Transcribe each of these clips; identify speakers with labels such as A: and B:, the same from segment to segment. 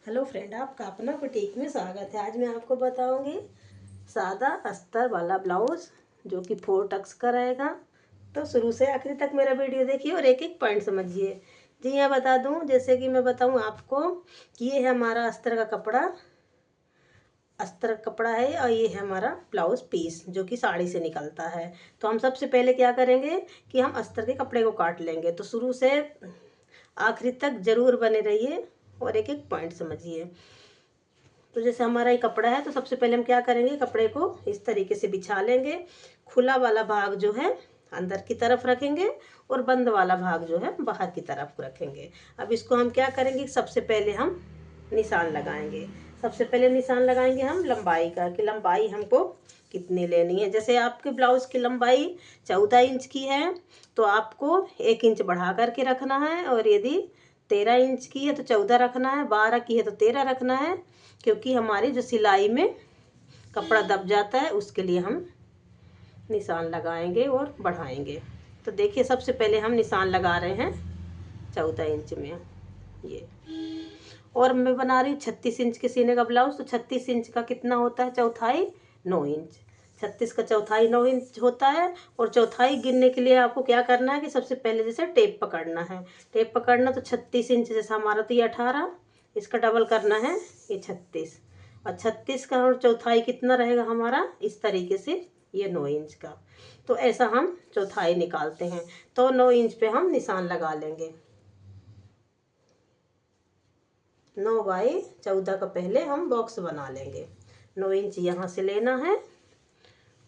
A: Hello friend, आपका अपना boutique में स्वागत है। आज मैं आपको बताऊंगी सादा अस्तर वाला ब्लाउज जो कि 4 टक्स का रहेगा। तो शुरू से आखिरी तक मेरा वीडियो देखिए और एक एक पॉइंट समझिए। जी यहाँ बता दूं, जैसे कि मैं बताऊं आपको कि ये है हमारा अस्तर का कपड़ा, अस्तर कपड़ा है और ये है हमारा ब्लाउज पीस जो कि साड़ी से निकलता है। तो हम सबसे पहले क्या करेंगे कि हम अस्तर के कपड़े को काट लेंगे। तो शुरू से आखिरी तक जरूर बने रहिए और एक एक पॉइंट समझिए। तो जैसे हमारा ये कपड़ा है, तो सबसे पहले हम क्या करेंगे, कपड़े को इस तरीके से बिछा लेंगे। खुला वाला भाग जो है अंदर की तरफ रखेंगे और बंद वाला भाग जो है बाहर की तरफ रखेंगे। अब इसको हम क्या करेंगे, सबसे पहले हम निशान लगाएंगे। सबसे पहले निशान लगाएंगे हम लंबाई का, कि लंबाई हमको कितनी लेनी है। जैसे आपके ब्लाउज की लंबाई 14 इंच की है तो आपको 1 इंच बढ़ा करके रखना है, और यदि 13 इंच की है तो 14 रखना है, 12 की है तो 13 रखना है, क्योंकि हमारी जो सिलाई में कपड़ा दब जाता है उसके लिए हम निशान लगाएंगे और बढ़ाएंगे। तो देखिए सबसे पहले हम निशान लगा रहे हैं 14 इंच में ये, और मैं बना रही हूँ 36 इंच के सीने का ब्लाउज। तो 36 इंच का कितना होता है, चौथाई 9 इंच। 36 का चौथाई 9 इंच होता है। और चौथाई गिनने के लिए आपको क्या करना है कि सबसे पहले जैसे टेप पकड़ना है, टेप पकड़ना। तो 36 इंच जैसा हमारा, तो ये 18, इसका डबल करना है ये 36, और 36 का और चौथाई कितना रहेगा हमारा, इस तरीके से ये 9 इंच का। तो ऐसा हम चौथाई निकालते हैं। तो 9 इंच पे हम निशान लगा लेंगे। 9 बाई 14 का पहले हम बॉक्स बना लेंगे। 9 इंच यहाँ से लेना है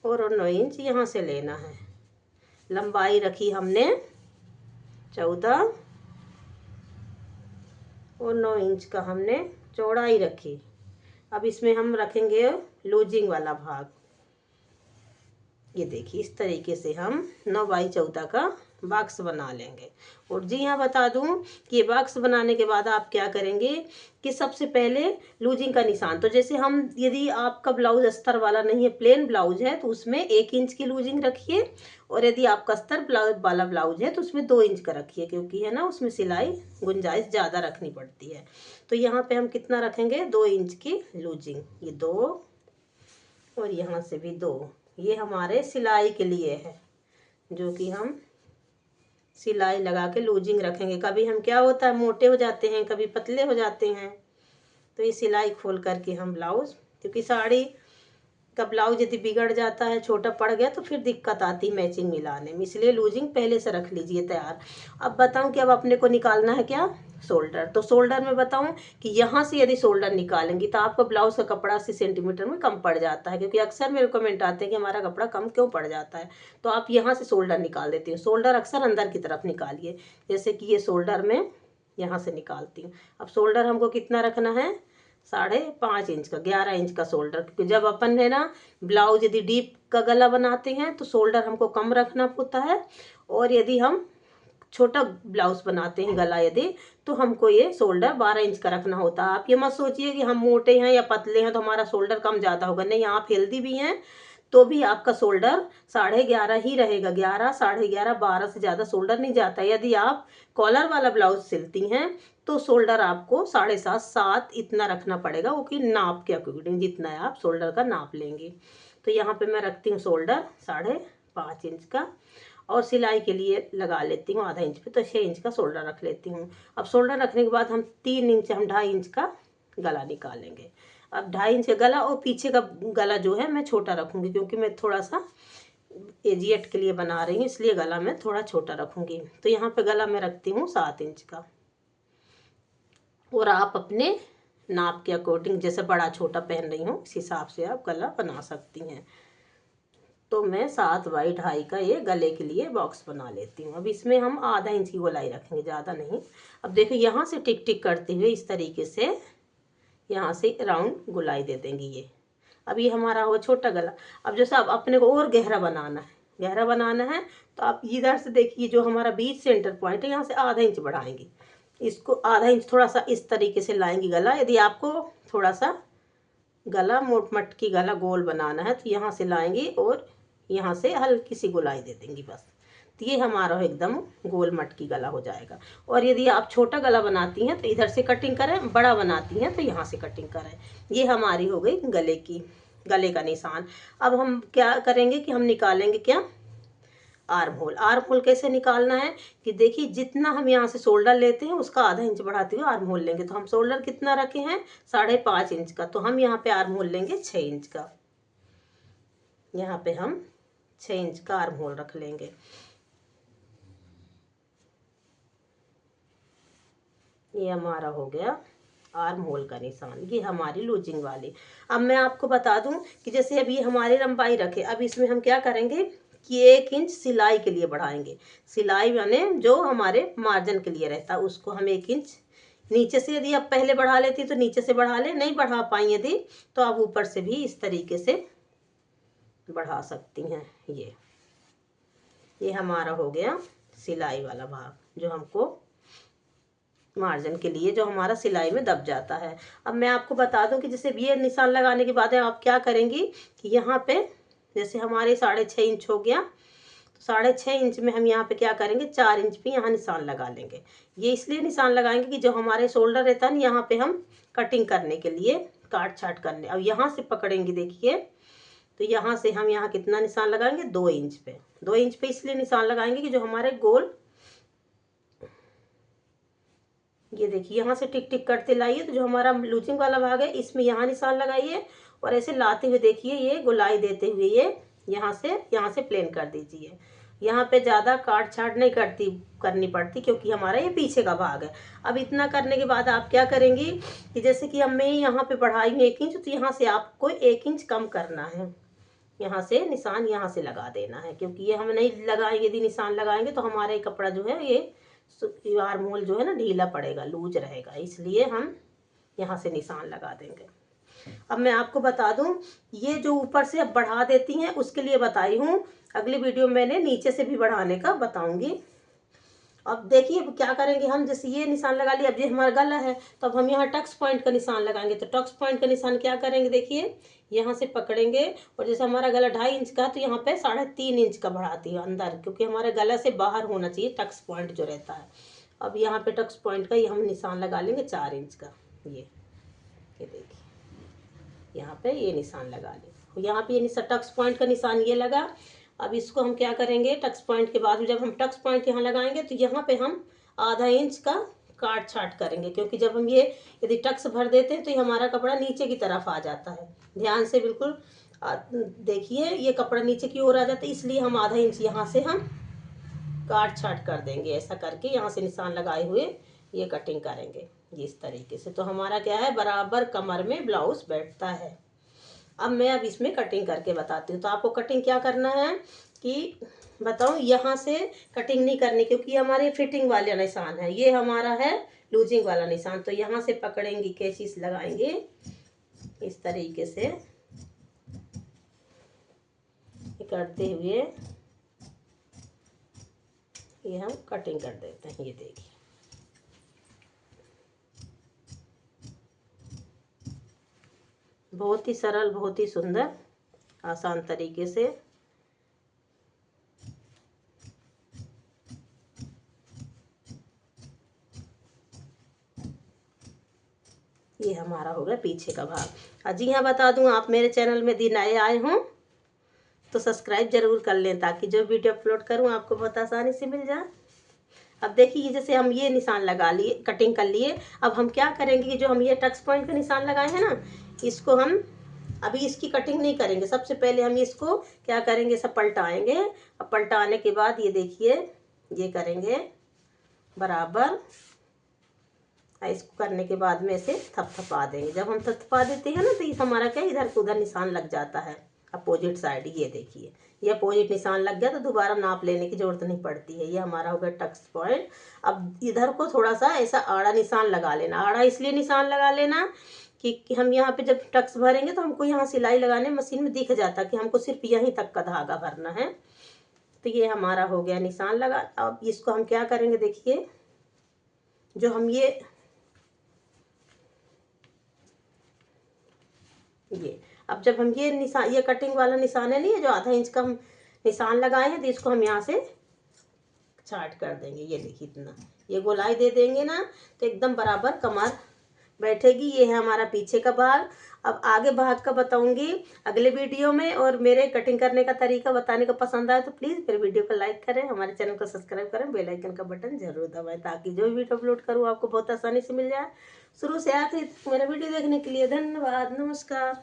A: और 9 इंच यहाँ से लेना है। लंबाई रखी हमने 14 और 9 इंच का हमने चौड़ाई रखी। अब इसमें हम रखेंगे लूजिंग वाला भाग। ये देखिए इस तरीके से हम 9 बाई 14 का बॉक्स बना लेंगे। और जी हाँ बता दूं कि ये बॉक्स बनाने के बाद आप क्या करेंगे कि सबसे पहले लूजिंग का निशान, तो जैसे हम, यदि आपका ब्लाउज अस्तर वाला नहीं है, प्लेन ब्लाउज है, तो उसमें 1 इंच की लूजिंग रखिए। और यदि आपका अस्तर ब्लाउज वाला ब्लाउज है तो उसमें 2 इंच का रखिए, क्योंकि है ना उसमें सिलाई गुंजाइश ज़्यादा रखनी पड़ती है। तो यहाँ पे हम कितना रखेंगे, 2 इंच की लूजिंग, ये 2 और यहाँ से भी 2। ये हमारे सिलाई के लिए है, जो कि हम सिलाई लगा के लूजिंग रखेंगे। कभी हम क्या होता है, मोटे हो जाते हैं, कभी पतले हो जाते हैं, तो ये सिलाई खोल करके हम ब्लाउज, क्योंकि साड़ी का ब्लाउज यदि बिगड़ जाता है, छोटा पड़ गया, तो फिर दिक्कत आती मैचिंग मिलाने में, इसलिए लूजिंग पहले से रख लीजिए तैयार। अब बताऊं कि अब अपने को निकालना है क्या, शोल्डर। तो शोल्डर में बताऊं कि यहाँ से यदि शोल्डर निकालेंगी तो आपका ब्लाउज का कपड़ा 80 सेंटीमीटर में कम पड़ जाता है, क्योंकि अक्सर मेरे कमेंट आते हैं कि हमारा कपड़ा कम क्यों पड़ जाता है। तो आप यहाँ से शोल्डर निकाल देती हूँ। शोल्डर अक्सर अंदर की तरफ निकालिए, जैसे कि ये शोल्डर में यहाँ से निकालती हूँ। अब शोल्डर हमको कितना रखना है, 5.5 इंच का, 11 इंच का शोल्डर, क्योंकि जब अपन है ना ब्लाउज यदि डीप का गला बनाते हैं तो शोल्डर हमको कम रखना होता है, और यदि हम छोटा ब्लाउज बनाते हैं गला यदि, तो हमको ये शोल्डर 12 इंच का रखना होता है। आप ये मत सोचिए कि हम मोटे हैं या पतले हैं तो हमारा शोल्डर कम ज़्यादा होगा, नहीं, आप हेल्दी भी हैं तो भी आपका शोल्डर 11.5 ही रहेगा। 11, 11.5, 12 से ज़्यादा शोल्डर नहीं जाता। यदि आप कॉलर वाला ब्लाउज सिलती हैं तो शोल्डर आपको 7.5, 7 इतना रखना पड़ेगा, वो कि नाप के अकॉर्डिंग जितना है आप शोल्डर का नाप लेंगे। तो यहाँ पे मैं रखती हूँ शोल्डर 5.5 इंच का, और सिलाई के लिए लगा लेती हूँ आधा इंच पे, तो 6 इंच का शोल्डर रख लेती हूँ। अब शोल्डर रखने के बाद हम 3 इंच, हम 2.5 इंच का गला निकालेंगे। अब 2.5 इंच का गला, और पीछे का गला जो है मैं छोटा रखूँगी, क्योंकि मैं थोड़ा सा एजिएट के लिए बना रही हूँ, इसलिए गला मैं थोड़ा छोटा रखूँगी। तो यहाँ पे गला मैं रखती हूँ 7 इंच का, और आप अपने नाप के अकॉर्डिंग जैसे बड़ा छोटा पहन रही हूँ इस हिसाब से आप गला बना सकती हैं। तो मैं 7 बाई 2.5 का ये गले के लिए बॉक्स बना लेती हूँ। अब इसमें हम आधा इंच की गोलाई रखेंगे, ज़्यादा नहीं। अब देखो यहाँ से टिक टिक करते हुए इस तरीके से यहाँ से राउंड गोलाई दे देंगे ये। अब ये हमारा हुआ छोटा गला। अब जैसे अब अपने को और गहरा बनाना है, गहरा बनाना है, तो आप इधर से देखिए जो हमारा बीच सेंटर पॉइंट है, यहाँ से आधा इंच बढ़ाएंगे। इसको आधा इंच थोड़ा सा इस तरीके से लाएंगे गला। यदि आपको थोड़ा सा गला मोट मटकी गला गोल बनाना है तो यहाँ से लाएंगी और यहाँ से हल्की सी गोलाई दे देंगी बस। तो ये हमारा एकदम गोल मटकी गला हो जाएगा। और यदि आप छोटा गला बनाती हैं तो इधर से कटिंग करें, बड़ा बनाती हैं तो यहाँ से कटिंग करें। ये हमारी हो गई गले का निशान। अब हम क्या करेंगे कि हम निकालेंगे क्या, आर्म होल। आर्म होल कैसे निकालना है कि देखिए, जितना हम यहाँ से शोल्डर लेते हैं उसका आधा इंच बढ़ाते हुए आर्म होल लेंगे। तो हम शोल्डर कितना रखे हैं, 5.5 इंच का, तो हम यहाँ पे आर्म होल लेंगे 6 इंच का। यहाँ पे हम 6 इंच का आर्म होल रख लेंगे। ये हमारा हो गया आर्म होल का निशान, ये हमारी लूजिंग वाली। अब मैं आपको बता दूं कि जैसे अभी हमारी लंबाई रखे, अब इसमें हम क्या करेंगे कि 1 इंच सिलाई के लिए बढ़ाएंगे। सिलाई यानी जो हमारे मार्जिन के लिए रहता है उसको हम 1 इंच नीचे से, यदि आप पहले बढ़ा लेती तो नीचे से बढ़ा ले, नहीं बढ़ा पाई यदि तो आप ऊपर से भी इस तरीके से बढ़ा सकती हैं। ये हमारा हो गया सिलाई वाला भाग, जो हमको मार्जिन के लिए, जो हमारा सिलाई में दब जाता है। अब मैं आपको बता दूं कि जैसे ये निशान लगाने के बाद आप क्या करेंगी कि यहाँ पे जैसे हमारे 6.5 इंच हो गया, तो 6.5 इंच में हम यहाँ पे क्या करेंगे, 4 इंच पे यहाँ निशान लगा लेंगे। ये इसलिए निशान लगाएंगे कि जो हमारे शोल्डर रहता है ना, यहाँ पे हम कटिंग करने के लिए, काट छाट करने। अब यहाँ से पकड़ेंगे देखिए, तो यहाँ से हम यहाँ कितना निशान लगाएंगे, 2 इंच पे। 2 इंच पे इसलिए निशान लगाएंगे कि जो हमारे गोल, ये देखिए यहाँ से टिक टिक करते लाइए, तो जो हमारा लूजिंग वाला भाग है इसमें यहाँ निशान लगाइए, और ऐसे लाते हुए देखिए ये गोलाई देते हुए ये यहाँ से प्लेन कर दीजिए। यहाँ पे ज़्यादा काट छाट नहीं करनी पड़ती, क्योंकि हमारा ये पीछे का भाग है। अब इतना करने के बाद आप क्या करेंगी कि जैसे कि अब मैं यहाँ पे बढ़ाई हूँ 1 इंच, तो यहाँ से आपको 1 इंच कम करना है। यहाँ से निशान यहाँ से लगा देना है, क्योंकि ये हम नहीं लगाएंगे, यदि निशान लगाएंगे तो हमारे कपड़ा जो है ये आर्म होल जो है ना ढीला पड़ेगा, लूज रहेगा, इसलिए हम यहाँ से निशान लगा देंगे। अब मैं आपको बता दूं, ये जो ऊपर से अब बढ़ा देती हैं उसके लिए बताई हूँ, अगली वीडियो मैंने नीचे से भी बढ़ाने का बताऊंगी। अब देखिए अब क्या करेंगे हम, जैसे ये निशान लगा लिया, अब ये हमारा गला है, तो अब हम यहाँ टक्स पॉइंट का निशान लगाएंगे। तो टक्स पॉइंट का निशान क्या करेंगे, देखिए यहाँ से पकड़ेंगे, और जैसे हमारा गला 2.5 इंच का, तो यहाँ पे 3.5 इंच का बढ़ाती है अंदर, क्योंकि हमारे गला से बाहर होना चाहिए टक्स पॉइंट जो रहता है। अब यहाँ पे टक्स पॉइंट का ये हम निशान लगा लेंगे 4 इंच का। ये देखिए यहाँ पे ये निशान लगा लें, यहाँ पे ये टक्स पॉइंट का निशान ये लगा। अब इसको हम क्या करेंगे, टक्स पॉइंट के बाद जब हम टक्स पॉइंट यहाँ लगाएंगे तो यहाँ पे हम आधा इंच का काट छाट करेंगे, क्योंकि जब हम ये यदि टक्स भर देते हैं तो ये हमारा कपड़ा नीचे की तरफ आ जाता है। ध्यान से बिल्कुल देखिए, ये कपड़ा नीचे की ओर आ जाता है, इसलिए हम आधा इंच यहाँ से हम काट छाट कर देंगे। ऐसा करके यहाँ से निशान लगाए हुए ये कटिंग करेंगे इस तरीके से, तो हमारा क्या है, बराबर कमर में ब्लाउज बैठता है। अब इसमें कटिंग करके बताती हूँ। तो आपको कटिंग क्या करना है कि बताऊँ, यहाँ से कटिंग नहीं करनी, क्योंकि हमारे फिटिंग वाला निशान है, ये हमारा है लूजिंग वाला निशान। तो यहाँ से पकड़ेंगे, कैंची लगाएंगे इस तरीके से करते हुए ये हम कटिंग कर देते हैं। ये देखिए बहुत ही सरल, बहुत ही सुंदर, आसान तरीके से ये हमारा हो गया पीछे का भाग। जी हाँ, बता दूं, आप मेरे चैनल में यदि नए आए हों तो सब्सक्राइब जरूर कर लें, ताकि जो वीडियो अपलोड करूं आपको बहुत आसानी से मिल जाए। अब देखिए जैसे हम ये निशान लगा लिए, कटिंग कर लिए, अब हम क्या करेंगे कि जो हम ये टक्स पॉइंट का निशान लगाए हैं ना, इसको हम अभी इसकी कटिंग नहीं करेंगे। सबसे पहले हम इसको क्या करेंगे, सब पलटाएंगे। अब पलटाने के बाद ये देखिए ये करेंगे बराबर, इसको करने के बाद में इसे थपथपा देंगे। जब हम थपथपा देते हैं ना, तो ये हमारा क्या इधर को उधर निशान लग जाता है अपोजिट साइड। ये देखिए ये अपोजिट निशान लग गया, तो दोबारा नाप लेने की जरूरत नहीं पड़ती है। ये हमारा हो गया टक्स पॉइंट। अब इधर को थोड़ा सा ऐसा आड़ा निशान लगा लेना। आड़ा इसलिए निशान लगा लेना कि हम यहाँ पे जब टक्स भरेंगे तो हमको यहाँ सिलाई लगाने मशीन में दिख जाता कि हमको सिर्फ यहीं तक का धागा भरना है। तो ये हमारा हो गया निशान लगा। अब इसको हम क्या करेंगे, देखिए जो हम ये अब जब हम ये कटिंग वाला निशान है नहीं, जो आधा इंच का हम निशान लगाए हैं, तो इसको हम यहाँ से छाट कर देंगे। ये देखिए इतना, ये गोलाई दे देंगे ना तो एकदम बराबर कमर बैठेगी। ये है हमारा पीछे का भाग। अब आगे भाग का बताऊंगी अगले वीडियो में। और मेरे कटिंग करने का तरीका बताने को पसंद आए तो प्लीज़ मेरे वीडियो को लाइक करें, हमारे चैनल को सब्सक्राइब करें, बेल आइकन का बटन जरूर दबाएं ताकि जो भी वीडियो अपलोड करूँ आपको बहुत आसानी से मिल जाए। शुरू से आखिर तक मेरा वीडियो देखने के लिए धन्यवाद। नमस्कार।